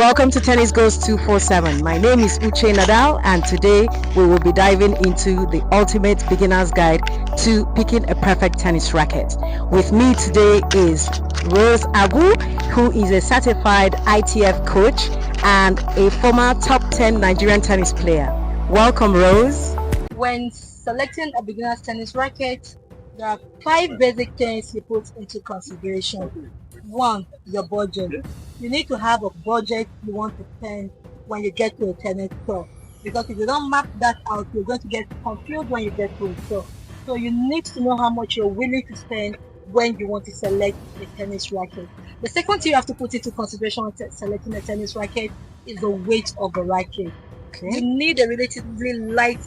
welcome to Tennis Goes 247. My name is Uche Nadal, and today we will be diving into the ultimate beginner's guide to picking a perfect tennis racket. With me today is Rose Agu, who is a certified ITF coach and a former top 10 Nigerian tennis player. Welcome, Rose. When selecting a beginner's tennis racket, there are 5 basic things you put into consideration. 1. Your budget. You need to have a budget you want to spend when you get to a tennis store, because if you don't map that out, you're going to get confused when you get to a store. So you need to know how much you're willing to spend when you want to select a tennis racket. The second thing you have to put into consideration when selecting a tennis racket is the weight of the racket. You need a relatively light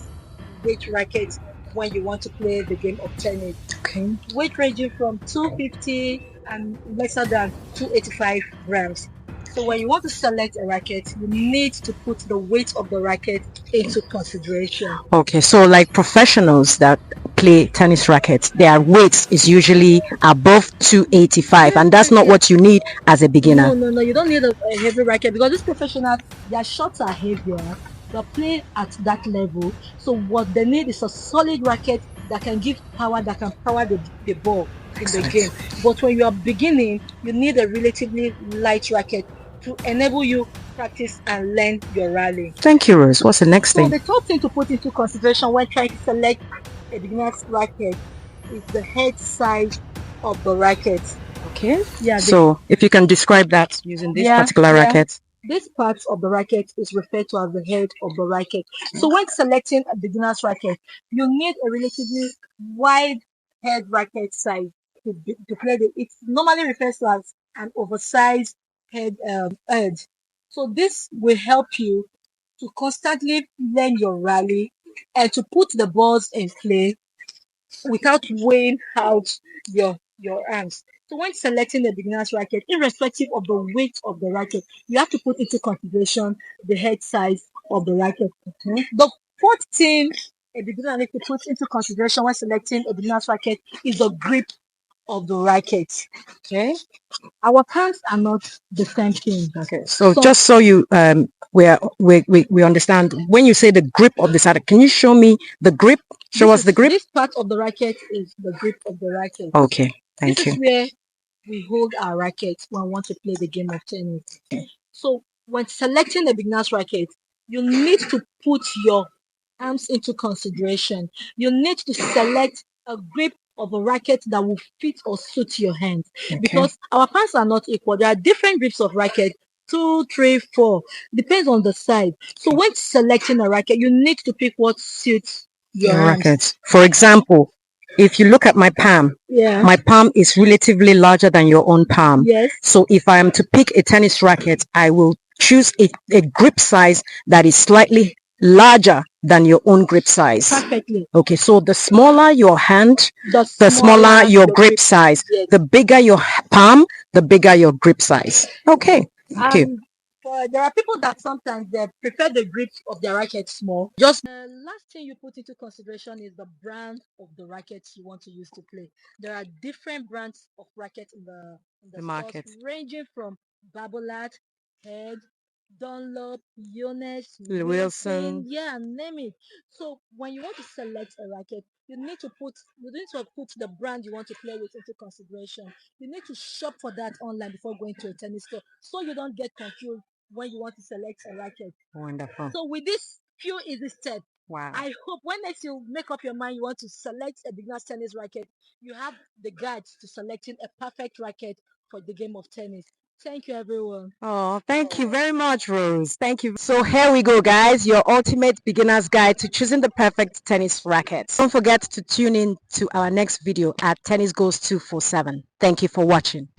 weight racket when you want to play the game of tennis. Weight ranging from 250 and lesser than 285 grams. So when you want to select a racket, you need to put the weight of the racket into consideration. Okay, so like professionals that play tennis rackets, their weight is usually above 285, and that's not what you need as a beginner. No, you don't need a heavy racket, because these professionals, their shots are heavier. They play at that level, so what they need is a solid racket that can give power, that can power the ball in the game. But when you are beginning, you need a relatively light racket to enable you practice and learn your rally. Thank you, Rose. What's the next thing? So the third thing to put into consideration when trying to select a beginner's racket is the head size of the racket. Okay. Yeah. So if you can describe that using this particular racket. This part of the racket is referred to as the head of the racket. So when selecting a beginner's racket, you need a relatively wide head racket size to play it. It normally refers to as an oversized head edge. So this will help you to constantly learn your rally and to put the balls in play without weighing out your arms. So when selecting a beginner's racket, irrespective of the weight of the racket, you have to put into consideration the head size of the racket. The fourth thing a beginner needs to put into consideration when selecting a beginner's racket is the grip of the racket. Okay, our palms are not the same thing. Okay, so just so you we understand, when you say the grip of the racket, can you show me the grip? Show us the grip. This part of the racket is the grip of the racket. Okay, thank you. This is where we hold our racket when we want to play the game of tennis. So when selecting a beginner's racket, you need to put your arms into consideration. You need to select a grip of a racket that will fit or suit your hands, because our palms are not equal. There are different grips of racket, 2, 3, 4, depends on the size. So when selecting a racket, you need to pick what suits your racket. For example, if you look at my palm, my palm is relatively larger than your own palm. So if I am to pick a tennis racket, I will choose a grip size that is slightly larger than your own grip size. Perfectly. Okay, so the smaller your hand, the smaller your grip size. The bigger your palm, the bigger your grip size. Okay. There are people that sometimes they prefer the grip of their racket small. Just the last thing you put into consideration is the brand of the rackets you want to use to play. There are different brands of rackets in the market, ranging from Babolat, Head, Dunlop, Yonex, Wilson, name it. So when you want to select a racket, you need to put the brand you want to play with into consideration. You need to shop for that online before going to a tennis store, so you don't get confused when you want to select a racket. Wonderful. So with this few easy steps, I hope when next you make up your mind you want to select a beginner's tennis racket, you have the guides to selecting a perfect racket for the game of tennis. Thank you, everyone. Oh, thank you very much, Rose. Thank you. So here we go, guys. Your ultimate beginner's guide to choosing the perfect tennis racket. Don't forget to tune in to our next video at Tennis Goes 247. Thank you for watching.